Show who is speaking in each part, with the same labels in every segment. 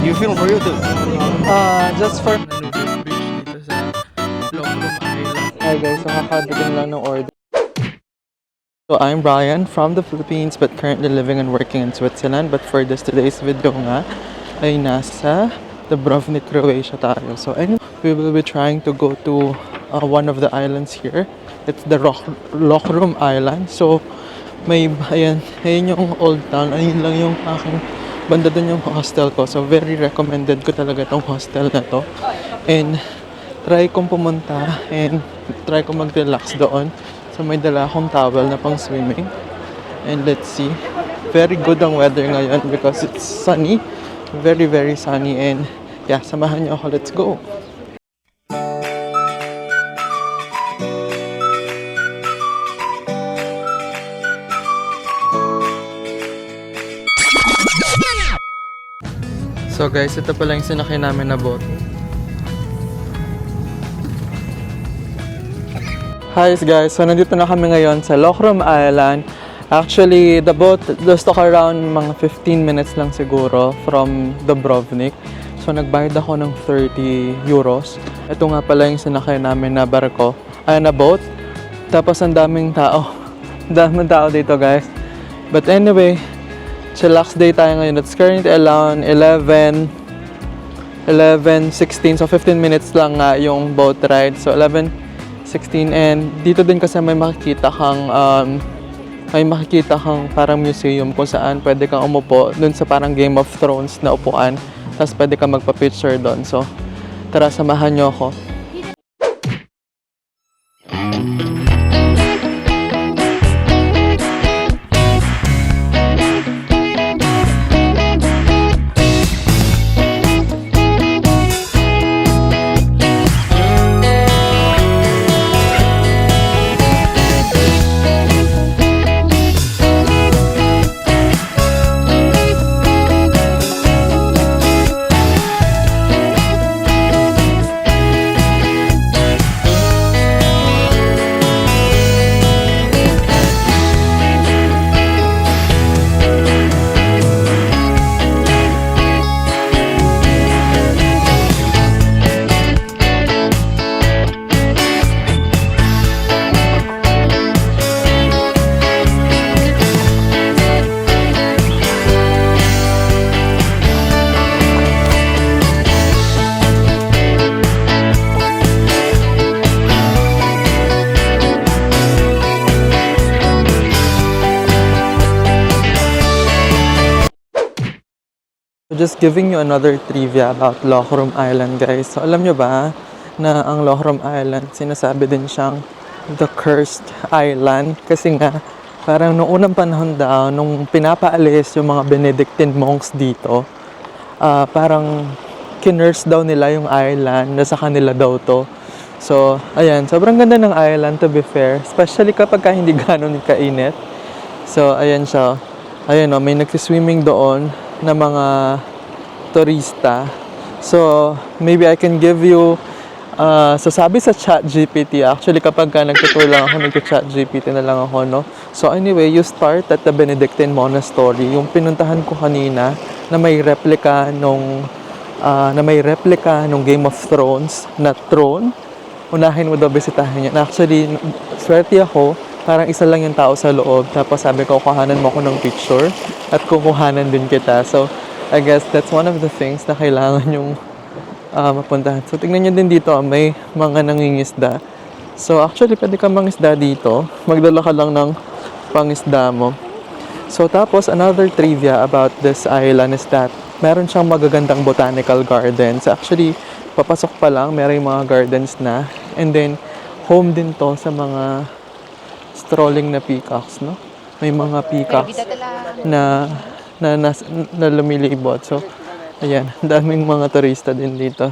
Speaker 1: You film for YouTube?
Speaker 2: Just for...
Speaker 3: Nanoodles Beach dito sa Lokrom Island.
Speaker 2: Hi guys, so kakabigyan lang ng order. So I'm Brian from the Philippines but currently living and working in Switzerland. But for today's video nga, ay nasa Dubrovnik, Croatia tayo. So anyway, we will be trying to go to one of the islands here. It's the Lokrum Island. So may, ayan yung old town. Ayun lang yung aking banda dun yung hostel ko. So very recommended ko talaga tong hostel na to. And try kong pumunta and try kong mag-relax doon. So may dala akong towel na pang swimming. And let's see. Very good ang weather ngayon because it's sunny. Very, very sunny. And yeah, samahan niyo ako. Let's go! So guys, ito pala yung sinakay namin na boat. Hi guys, so nandito na kami ngayon sa Lokrum Island. Actually, the boat just took around mga 15 minutes lang siguro from Dubrovnik. So nagbayad ako ng 30 euros. Ito nga pala yung sinakay namin na barko, na boat. Tapos ang daming tao. Daming tao dito guys. But anyway, chillax day tayo ngayon. It's currently around 11:16. So 15 minutes lang nga yung boat ride. So 11:16 and dito din kasi may makikita kang parang museum kung saan pwede kang umupo dun sa parang Game of Thrones na upuan. Tapos pwede kang magpa-picture doon. So tara, samahan nyo ako. Just giving you another trivia about Lokrum Island, guys. So, alam nyo ba na ang Lokrum Island, sinasabi din siyang the cursed island? Kasi nga, parang noong unang panahon daw, nung pinapaalis yung mga Benedictine monks dito, parang kinurse daw nila yung island, na sa kanila daw to. So, ayan, sobrang ganda ng island to be fair. Especially kapag hindi gano'n kainit. So, ayan siya. Ayan o, may nagsiswimming doon na mga turista. So, maybe I can give you sabi sa ChatGPT. Actually, kapag nagtutur lang ako, nag-ChatGPT na lang ako, no? So, anyway, you start at the Benedictine Monastery. Yung pinuntahan ko kanina na may replica nung Game of Thrones na throne. Unahin mo daw bisitahin yan. Actually, swerte ako. Parang isa lang yung tao sa loob. Tapos sabi ko, kuhanan mo ako ng picture at kukuhanan din kita. So, I guess that's one of the things na kailangan yung mapuntahan. So, tingnan nyo din dito, may mga nangingisda. So, actually, pwede ka mangisda dito. Magdala ka lang ng pangisda mo. So, tapos, another trivia about this island is that meron siyang magagandang botanical gardens. Actually, papasok pa lang, meron yung mga gardens na. And then, home din to sa mga strolling na peacocks, no? May mga peacocks na lumilibot. So, ayan, daming mga turista din dito.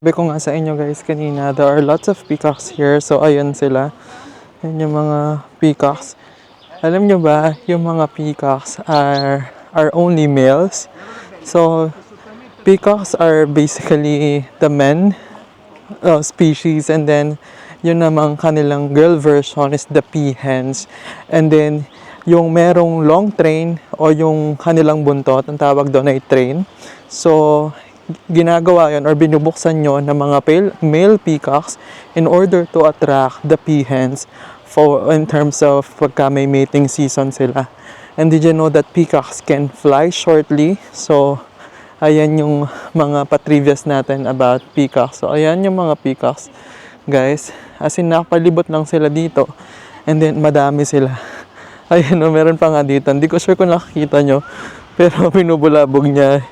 Speaker 2: Sabi ko nga sa inyo guys kanina, there are lots of peacocks here. So, ayan sila. Ayan yung mga peacocks. Alam nyo ba, yung mga peacocks are only males. So, peacocks are basically the men species, and then yun namang kanilang girl version is the peahens. And then yung merong long train o yung kanilang buntot, ang tawag doon ay train. So, ginagawa yon or binubuksan nyo ng mga male peacocks in order to attract the peahens for in terms of pagka may mating season sila. And did you know that peacocks can fly shortly? So, ayan yung mga patrivias natin about peacocks. So, ayan yung mga peacocks, guys. As in, nakapalibot lang sila dito. And then, madami sila. Ayan o, meron pa nga dito. Hindi ko sure kung nakikita nyo. Pero, binubulabog niya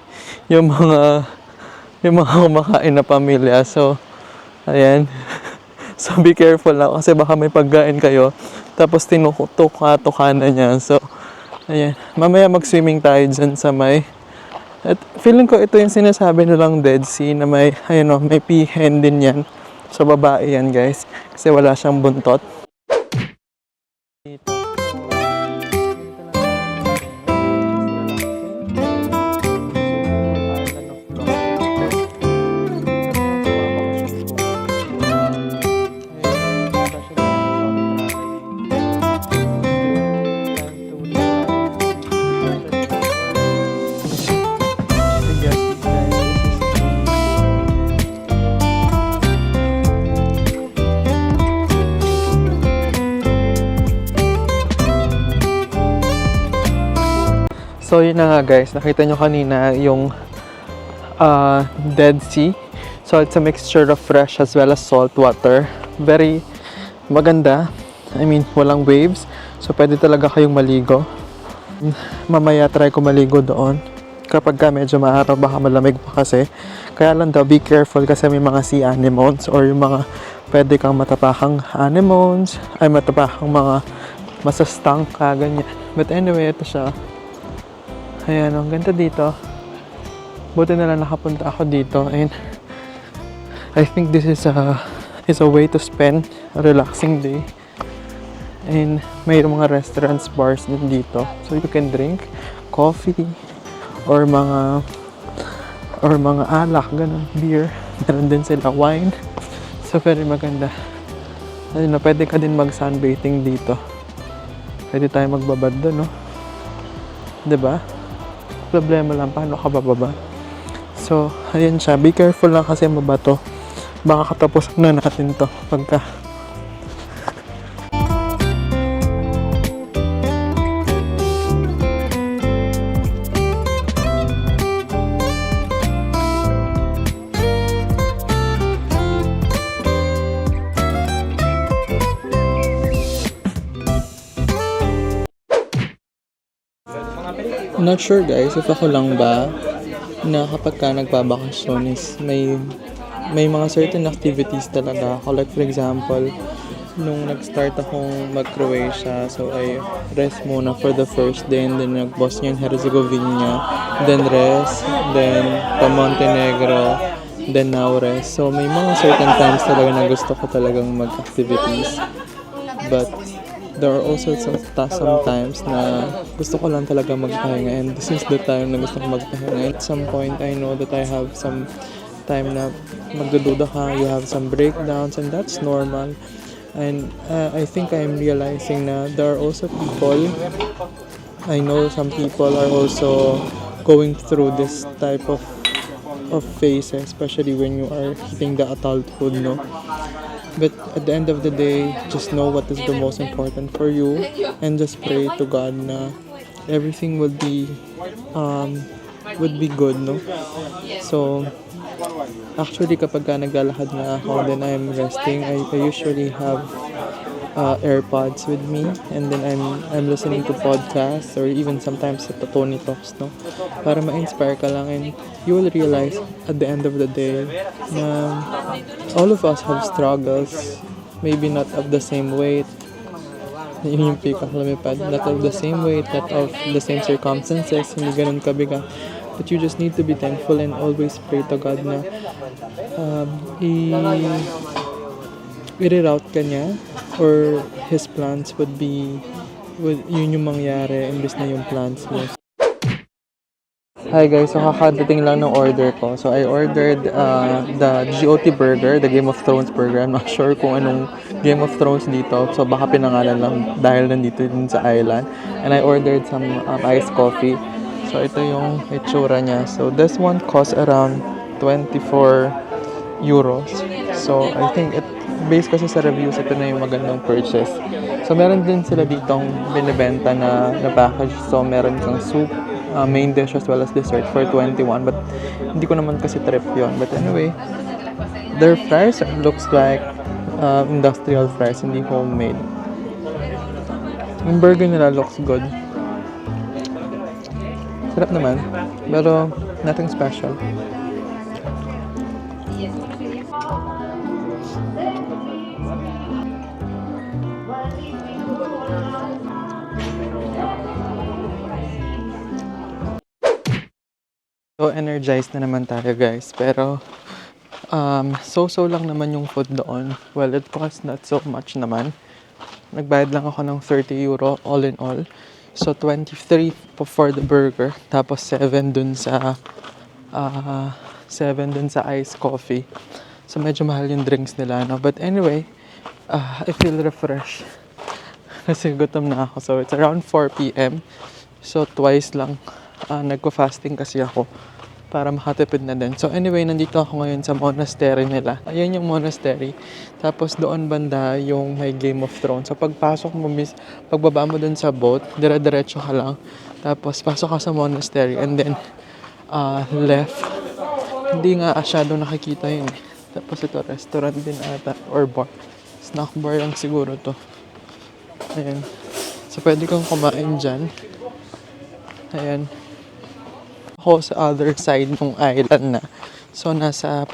Speaker 2: yung mga kumakain na pamilya. So, ayan. So, be careful lang kasi baka may pagkain kayo. Tapos, tinutuka-tuka na niya. So, ayan. Mamaya mag-swimming tayo dyan sa may... At feeling ko ito yung sinasabi nilang Dead Sea na may, ayun o, may peahen din yan. So, babae yan, guys. Kasi wala siyang buntot. Dito. So yun na nga guys, nakita nyo kanina yung Dead Sea. So it's a mixture of fresh as well as salt water. Very maganda. I mean, walang waves. So pwede talaga kayong maligo. Mamaya try ko maligo doon. Kapag ka medyo maaraw, baka malamig pa kasi. Kaya lang daw, be careful kasi may mga sea anemones or yung mga pwede kang matapakang anemones, ay matapakang mga masastang ka, ganyan. But anyway, ito siya. Ayan, ang ganda dito. Buti na lang nakapunta ako dito. And I think this is a way to spend a relaxing day. And may mga restaurants, bars din dito. So you can drink coffee or mga alak, ganun, beer. Meron din sila wine. So very maganda. Ayun na, pwede ka din mag-sunbathing dito. Pwede tayo magbabad doon, no? 'Di ba? Problema lang, paano ka bababa? So, ayan siya. Be careful lang kasi mabato. Baka katapusan na natin to pagka. Not sure guys, if ako lang ba na kapag ka nagbabakasyon is may mga certain activities talaga ako. Like for example, nung nag-start akong mag-Croatia, so I rest muna for the first day and then nag-Bosnia and Herzegovina, then rest, then pa Montenegro, then now rest. So may mga certain times talaga na gusto ko talagang mag-activities. But there are also sometimes na gusto ko lang talaga magpahinga, and this is the time na gusto ko magpahinga. At some point, I know that I have some time na magdududa ka, you have some breakdowns, and that's normal. And I think I'm realizing na there are also people, I know some people are also going through this type of phase, especially when you are hitting the adulthood, no? But at the end of the day, just know what is the most important for you and just pray to God na everything would be good, no? So, actually, kapag naglalakad na ako, then I'm resting, I usually have AirPods with me, and then I'm listening to podcasts or even sometimes sa Tony Talks, no? Para ma-inspire ka lang, and you will realize at the end of the day na all of us have struggles, maybe not of the same weight, yun yung peacock lumipad, not of the same weight, not of the same circumstances, hindi ganun kabigat. But you just need to be thankful and always pray to God na i-reroute ka niya, or His plans would yun yung mangyari imbes na yung plans mo. Hi guys, so kakadating lang ng order ko. So I ordered the GOT burger, the Game of Thrones burger. I'm not sure kung anong Game of Thrones dito. So baka pinangalan lang dahil nandito din sa island. And I ordered some iced coffee. So ito yung itsura niya. So this one cost around 24 euros. So I think based kasi sa reviews, ito na yung magandang purchase. So meron din sila ditong binibenta na package. So meron isang soup, main dish as well as dessert for 21, but hindi ko naman kasi trip yon. But anyway, their fries looks like industrial fries, hindi homemade. Yung burger nila looks good. Sarap naman, pero nothing special. So energized na naman tayo guys, pero so-so lang naman yung food doon. Well, it cost not so much naman. Nagbayad lang ako ng 30 euro all in all. So 23 for the burger, tapos 7 dun sa 7 dun sa iced coffee. So medyo mahal yung drinks nila, no? But anyway, I feel refreshed. Kasi gutom na ako. So it's around 4 p.m. So twice lang nagko-fasting kasi ako para makatipid na din. So anyway, nandito ako ngayon sa monastery nila. Ayan yung monastery. Tapos doon banda yung may Game of Thrones. So pagpasok mo, pagbaba mo dun sa boat, dire-diretso ka lang. Tapos pasok ka sa monastery and then left. Hindi nga asyado nakikita yun. Tapos ito, restaurant din ata or bar. Snack bar lang siguro to. Ayan. So pwede kang kumain dyan. Ayan. Ako sa other side ng island na. So, nasa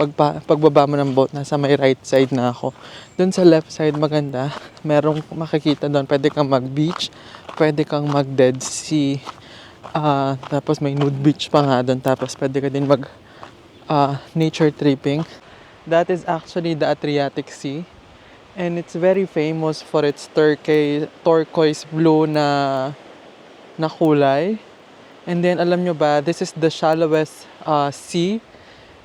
Speaker 2: pagbaba mo ng boat, nasa may right side na ako. Doon sa left side, maganda. Merong makikita doon. Pwede kang mag-beach. Pwede kang mag-Dead Sea. Tapos may nude beach pa nga doon. Tapos pwede ka din nature tripping. That is actually the Adriatic Sea. And it's very famous for its turquoise blue na kulay. And then, alam nyo ba, this is the shallowest sea,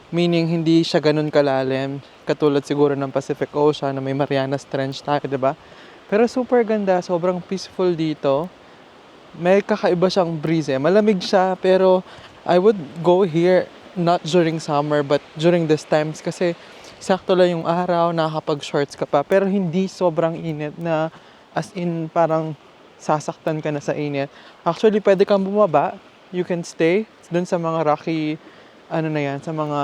Speaker 2: meaning hindi siya ganun kalalim, katulad siguro ng Pacific Ocean na may Marianas Trench tayo, diba? Pero super ganda, sobrang peaceful dito. May kakaiba siyang breeze Malamig siya, pero I would go here not during summer, but during these times kasi sakto lang yung araw, nakakapag-shorts ka pa, pero hindi sobrang init na as in parang sasaktan ka na sa init. Actually, pwede kang bumaba. You can stay dun sa mga rocky, sa mga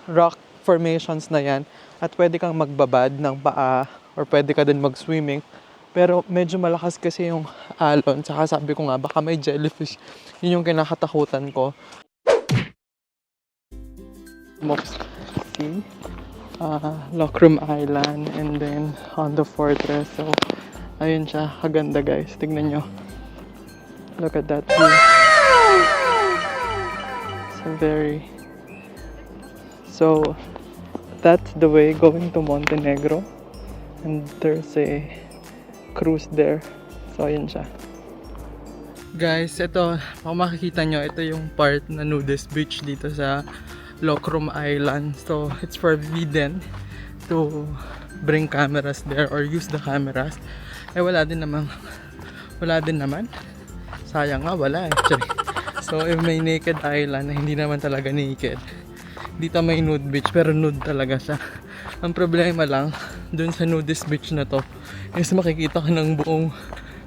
Speaker 2: rock formations na yan. At pwede kang magbabad ng paa or pwede ka din mag-swimming. Pero medyo malakas kasi yung alon. Tsaka sabi ko nga, baka may jellyfish. Yun yung kinakatakutan ko. Mox Sea, Lochrum Island, and then on the fortress. So, ayun siya, kaganda guys. Tignan nyo. Look at that view. So that's the way going to Montenegro. And there's a cruise there. So ayun siya. Guys, ito, kung makikita nyo, ito yung part na nudist beach dito sa Lochrum Island. So it's forbidden to bring cameras there or use the cameras. Wala din naman. Sayang nga, wala actually. So, if may naked island na hindi naman talaga naked, dito may nude beach, pero nude talaga siya. Ang problema lang, dun sa nudist beach na to, is makikita ka ng buong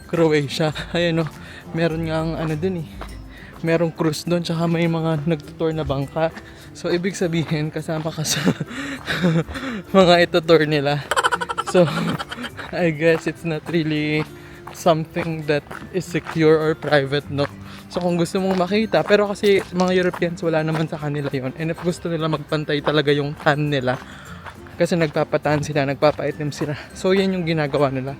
Speaker 2: Croatia. Ayan o, meron nga dun merong cruise dun, tsaka may mga nagtutour na bangka. So, ibig sabihin, kasama ka sa mga itutour nila. So, I guess it's not really something that is secure or private, no? So kung gusto mong makita, pero kasi mga Europeans wala naman sa kanila yon. And if gusto nila magpantay talaga yung tan nila, kasi nagpapatan sila, nagpapaitim sila. So yan yung ginagawa nila.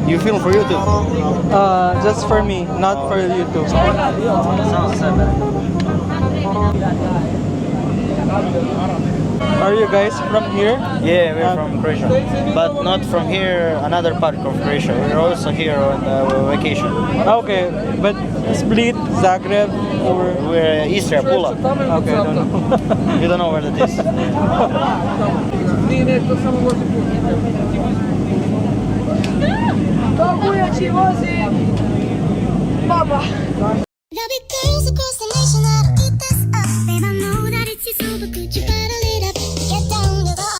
Speaker 1: You film for YouTube?
Speaker 2: Just for me, not for YouTube. Are you guys from here?
Speaker 1: Yeah, we're from Croatia, but not from here. Another part of Croatia. We're also here on vacation.
Speaker 2: Okay, but Split, Zagreb, or
Speaker 1: We're Istria, Pula.
Speaker 2: okay, I don't know.
Speaker 1: You don't know where that is.
Speaker 4: There'll be girls across the nation that